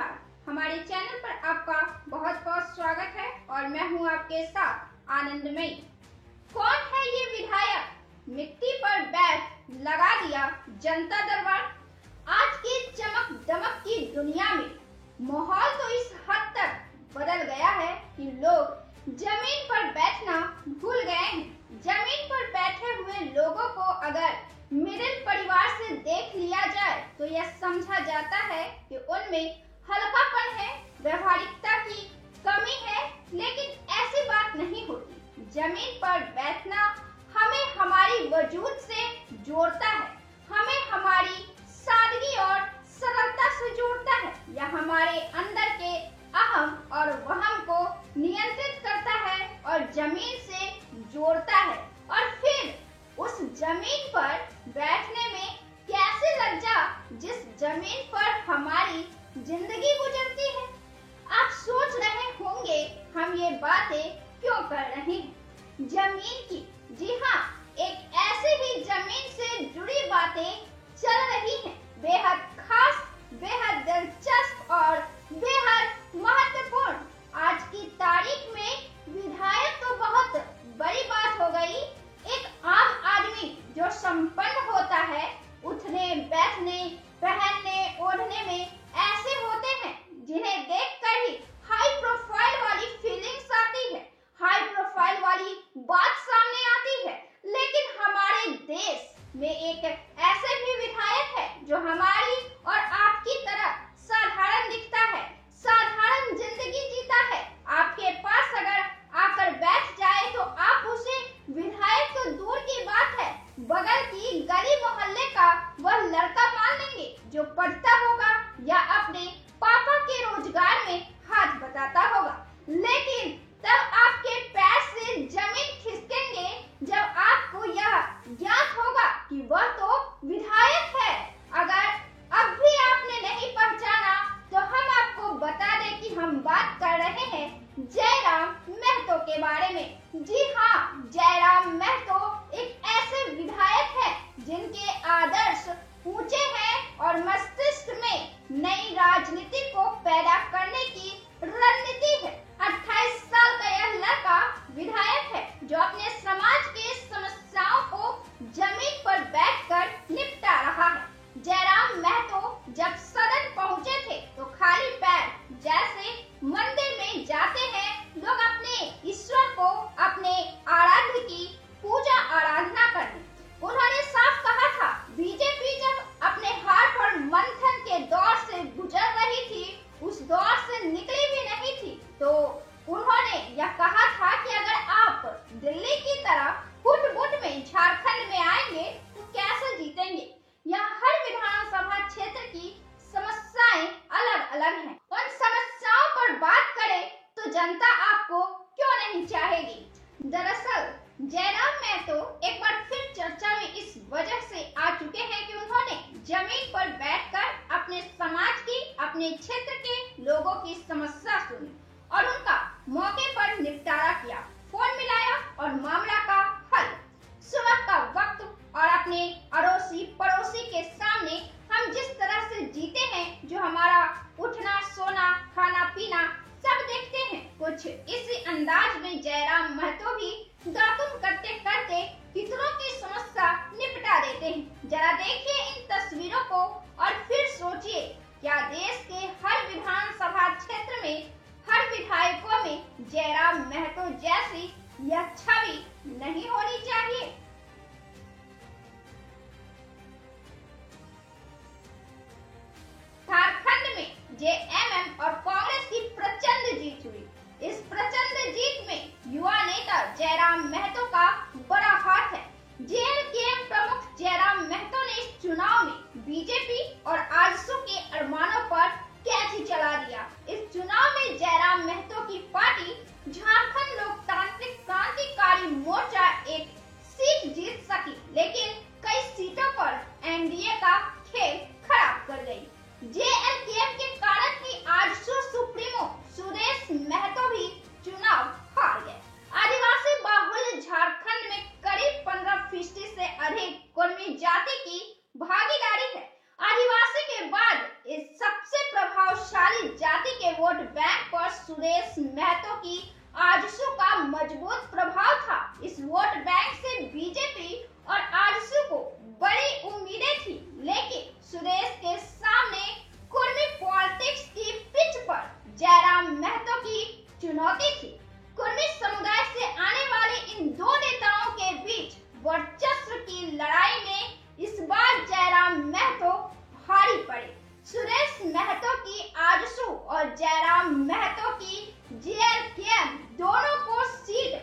बिहार हमारे चैनल पर आपका बहुत बहुत स्वागत है और मैं हूं आपके साथ आनंदमयी। कौन है ये विधायक, मिट्टी पर बैठ लगा दिया जनता दरबार। आज की चमक दमक की दुनिया में माहौल तो इस हद तक बदल गया है कि लोग जमीन पर बैठना भूल गए हैं। जमीन पर बैठे हुए लोगों को अगर मिडिल परिवार से देख लिया जाए तो यह समझा जाता है कि उनमें हल्कापन है, व्यवहारिकता की कमी है, लेकिन ऐसी बात नहीं होती। जमीन पर बैठना हमें हमारी वजूद से जोड़ता है, हमें हमारी सादगी और सरलता से जोड़ता है। यह हमारे अंदर के अहम और वहम को नियंत्रित करता है और जमीन से जोड़ता है। और फिर उस जमीन पर बैठने में कैसे लज्जा, जिस जमीन पर हमारी जिंदगी गुजरती है। आप सोच रहे होंगे हम ये बातें क्यों कर रहे हैं जमीन की। जी हाँ, एक ऐसे ही जमीन से जुड़ी बातें चल रही हैं, बेहद खास, बेहद दिलचस्प और बेहद महत्वपूर्ण। आज की तारीख में विधायक तो बहुत बड़ी बात हो गई। एक आम आदमी जो संपन्न होता है, उठने बैठने पहनने ओढ़ने में ऐसे होते हैं जिन्हें देखकर ही हाई प्रोफाइल वाली फीलिंग्स आती है, हाई प्रोफाइल वाली बात सामने आती है। लेकिन हमारे देश में एक ऐसे भी विधायक है जो हमारी और आपकी तरह साधारण दिखता है, साधारण जिंदगी जीता है। आपके पास अगर आकर बैठ जाए तो आप उसे विधायक तो दूर की बात है, बगल की गली मोहल्ले का वह लड़का मान लेंगे जो पढ़ता होगा या अपने पापा के रोजगार में हाथ बटाता होगा। लेकिन तब आपके पैर से जमीन खिसकेंगे जब आपको यह ज्ञात होगा कि वह तो विधायक है। अगर अब भी आपने नहीं पहचाना तो हम आपको बता दें कि हम बात कर रहे हैं जयराम महतो के बारे में। जी हाँ, जयराम महतो एक ऐसे विधायक है जिनके आदर्श ऊंचे हैं और मस्तिष्क में नई राजनीति को पैदा करने की रणनीति है। 28 साल का यह लड़का विधायक है जो अपने समाज के समस्याओं को जमीन पर बैठकर निपटा रहा है। जयराम महतो जब सदन पहुंचे थे तो खाली पैर जैसे मंदिर में जाते हैं लोग अपने ईश्वर को, अपने आराध्य की पूजा आराधना करने। उन्होंने साफ कहा था, बीजेपी जब अपने हार पर मंथन के दौर से गुजर रही थी, उस दौर से निकली भी नहीं थी, तो उन्होंने यह कहा था कि अगर आप दिल्ली की तरह फुट में झारखंड में आएंगे तो कैसे जीतेंगे। यहाँ हर विधानसभा क्षेत्र की समस्याएं अलग अलग हैं। उन समस्याओं पर बात करें तो जनता आपको क्यों नहीं चाहेगी। दरअसल जयराम महतो एक बार फिर चर्चा में इस वजह से आ चुके हैं कि उन्होंने जमीन पर बैठकर अपने समाज की, अपने क्षेत्र के लोगों की समस्या सुनी और उनका मौके पर निपटारा किया, फोन मिलाया और मामला का हल। सुबह का वक्त और अपने अड़ोसी पड़ोसी के सामने हम जिस तरह से जीते हैं, जो हमारा उठना सोना खाना पीना सब देखते हैं, कुछ इसी अंदाज में जयराम महतो भी दातुन करते करते कितनों की समस्या निपटा देते हैं। जरा देखिए इन तस्वीरों को और फिर सोचिए, क्या देश के हर विधानसभा क्षेत्र में हर विधायकों में जयराम महतो जैसी यह छवि नहीं होनी चाहिए। झारखंड में जेएमएम और कांग्रेस की प्रचंड जीत हुई। इस प्रचंड जीत में युवा नेता जयराम महतो का बड़ा हाथ है। जेएलकेएम प्रमुख जयराम महतो ने इस चुनाव में बीजेपी और आजसू के अरमानों पर कैची चला दिया। इस चुनाव में जयराम महतो की पार्टी झारखंड लोकतांत्रिक क्रांतिकारी मोर्चा एक सीट जीत सकी, लेकिन कई सीटों पर एनडीए का खेल खराब कर गई। जेएलकेएम के कारण ही आज वाली जाति के वोट बैंक पर सुरेश महतो की आजसू का मजबूत प्रभाव था। इस वोट बैंक से बीजेपी और आजसू को बड़ी उम्मीदें थी, लेकिन सुरेश के सामने कुर्मी पॉलिटिक्स की पिच पर जयराम महतो की चुनौती थी। कुर्मी समुदाय से आने वाले इन दो नेताओं के बीच वर्चस्व की लड़ाई में इस बार जयराम महतो भारी पड़े। सुरेश महतो की आजसू और जयराम महतो की जेएलकेएम दोनों को सीट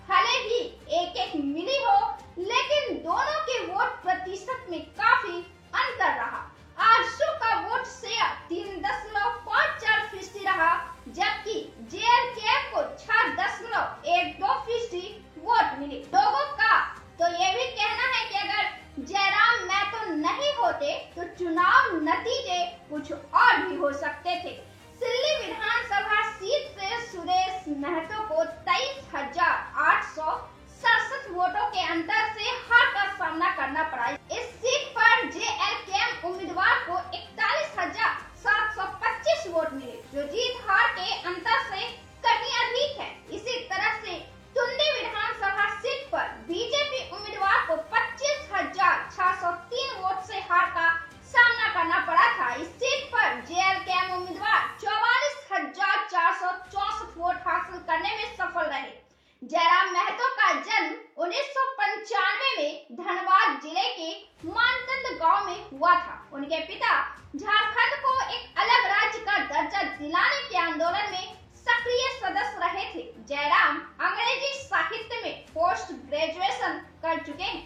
भले ही एक-एक मिली हो, लेकिन दोनों के वोट प्रतिशत में काफी अंतर रहा। आजसू का वोट शेयर 3.54% रहा, जबकि जेएलकेएम को 6.12% वोट मिले। लोगों का तो ये भी कहना है कि अगर जयराम महतो नहीं होते तो चुनाव नतीजे कुछ और भी हो सकते थे। सिल्ली विधानसभा सीट से सुरेश महतो को 23,867 वोटों के अंतर से हार का सामना करना पड़ा। इस सीट पर जेएलकेएम उम्मीदवार को 41,725 वोट मिले, जो जीत हार के अंतर से कहीं अधिक है। इसी तरह से टुंडी विधानसभा सीट पर बीजेपी उम्मीदवार को 25,603 वोट से हार का सामना करना पड़ा था। इस सीट पर जेएलकेएम उम्मीदवार 44,464 वोट हासिल करने में सफल रहे। जयराम महतो का जन्म 1995 में धनबाद जिले के मानचंद गांव में हुआ था। उनके पिता झारखंड को एक अलग राज्य का दर्जा दिलाने के आंदोलन में सक्रिय सदस्य रहे थे। जयराम अंग्रेजी साहित्य में पोस्ट ग्रेजुएशन कर चुके हैं।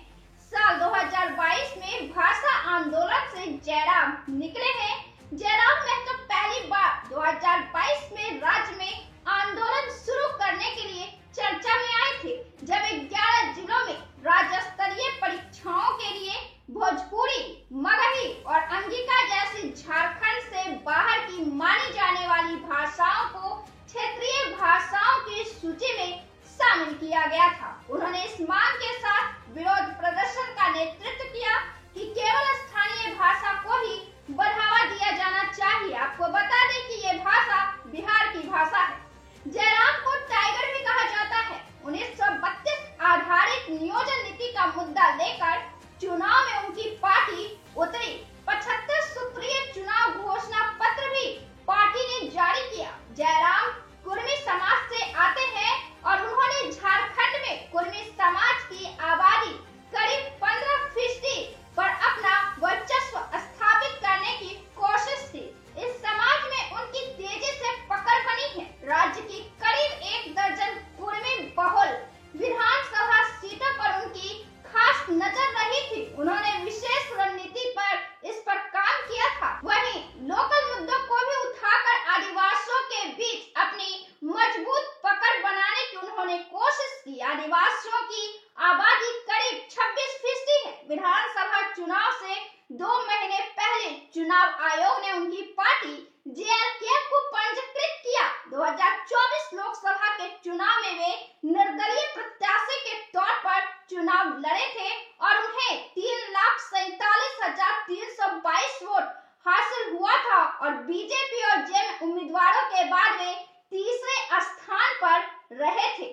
साल 2022 में भाषा आंदोलन से जयराम निकले हैं। जयराम महतो पहली बार 2022 में राज्य में आंदोलन शुरू करने के लिए चर्चा में आए थे, जब 11 जिलों में राज्य स्तरीय परीक्षाओं के लिए भोजपुरी, मगही और अंगिका जैसी झारखंड से बाहर की मानी जाने वाली भाषाओं को क्षेत्रीय भाषाओं की सूची में शामिल किया गया था। उन्होंने इस मांग के साथ विरोध प्रदर्शन का नेतृत्व किया कि केवल स्थानीय भाषा को ही बढ़ावा दिया जाना चाहिए। आपको बता दें कि ये भाषा बिहार की भाषा है। जयराम को टाइगर भी कहा जाता है। 1932 आधारित नियोजन नीति का मुद्दा लेकर चुनाव में उनकी पार्टी उतरी। 75 सूत्रीय चुनाव घोषणा पत्र भी पार्टी ने जारी किया। जयराम कुर्मी समाज से आते हैं और उन्होंने झारखंड में कुर्मी समाज की आबादी करीब 15% पर अपना वर्चस्व स्थापित करने की कोशिश थी। इस समाज में उनकी तेजी से पकड़ बनी है। राज्य की करीब 1 दर्जन कुर्मी बहुल विधानसभा सीटों पर उनकी खास नजर रही थी। उन्होंने विशेष रणनीति पर इस पर काम किया था। वहीं लोकल मुद्दों को भी उठाकर आदिवासियों के बीच अपनी मजबूत पकड़ बनाने की उन्होंने कोशिश की। आदिवासियों की आबादी करीब 26% है। विधानसभा चुनाव से 2 महीने पहले चुनाव आयोग ने उनकी पार्टी जेएलकेएम को पंजीकृत किया। 2024 लोकसभा के चुनाव में वे निर्दलीय प्रत्याशी के तौर पर चुनाव लड़े थे और उन्हें 3,47,322 वोट हासिल हुआ था और बीजेपी और जेएम उम्मीदवारों के बाद वे तीसरे स्थान पर रहे थे।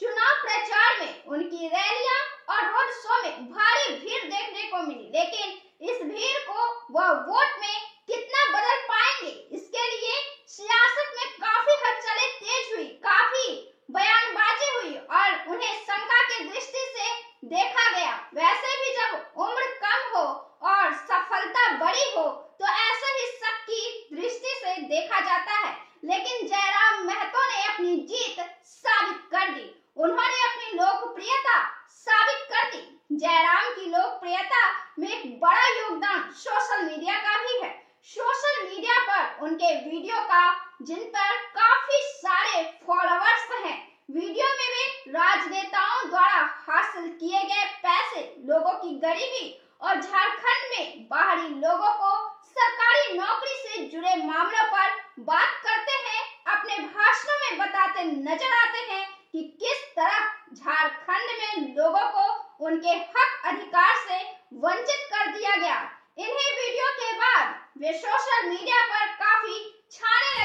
चुनाव प्रचार में उनकी रैलियां और रोड शो में भारी भीड़ देखने को मिली, लेकिन इस भीड़ को वह वोट में कितना बदल पाएंगे, इसके लिए सियासत में काफी हलचलें तेज हुई, काफी बयानबाजी हुई और उन्हें शंका की दृष्टि से देखा गया। वैसे भी जब उम्र कम हो और सफलता बड़ी हो तो ऐसे ही शक की दृष्टि से देखा जाता है, लेकिन जयराम महतो ने अपनी जीत साबित कर दी। उन्होंने अपनी लोकप्रियता साबित कर दी। जयराम की लोकप्रियता में एक बड़ा योगदान सोशल मीडिया का भी है। सोशल मीडिया पर उनके वीडियो का जिन पर काफी सारे फॉलोअर्स हैं। वीडियो में वे राजनेताओं द्वारा हासिल किए गए पैसे, लोगों की गरीबी और झारखंड में बाहरी लोगों को सरकारी नौकरी से जुड़े मामलों पर बात करते हैं। अपने भाषणों में बताते नजर आते हैं कि किस तरह झारखंड में लोगों को उनके हक अधिकार से वंचित कर दिया गया। इन्हीं वीडियो के बाद वे सोशल मीडिया पर काफी छाने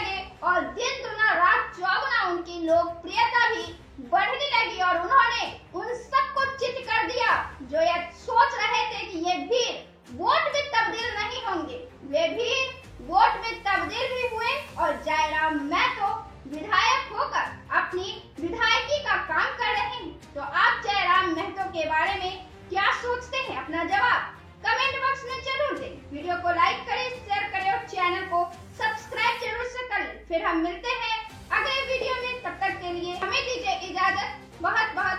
फिर हम मिलते हैं अगले वीडियो में। तब तक के लिए हमें दीजिए इजाजत। बहुत बहुत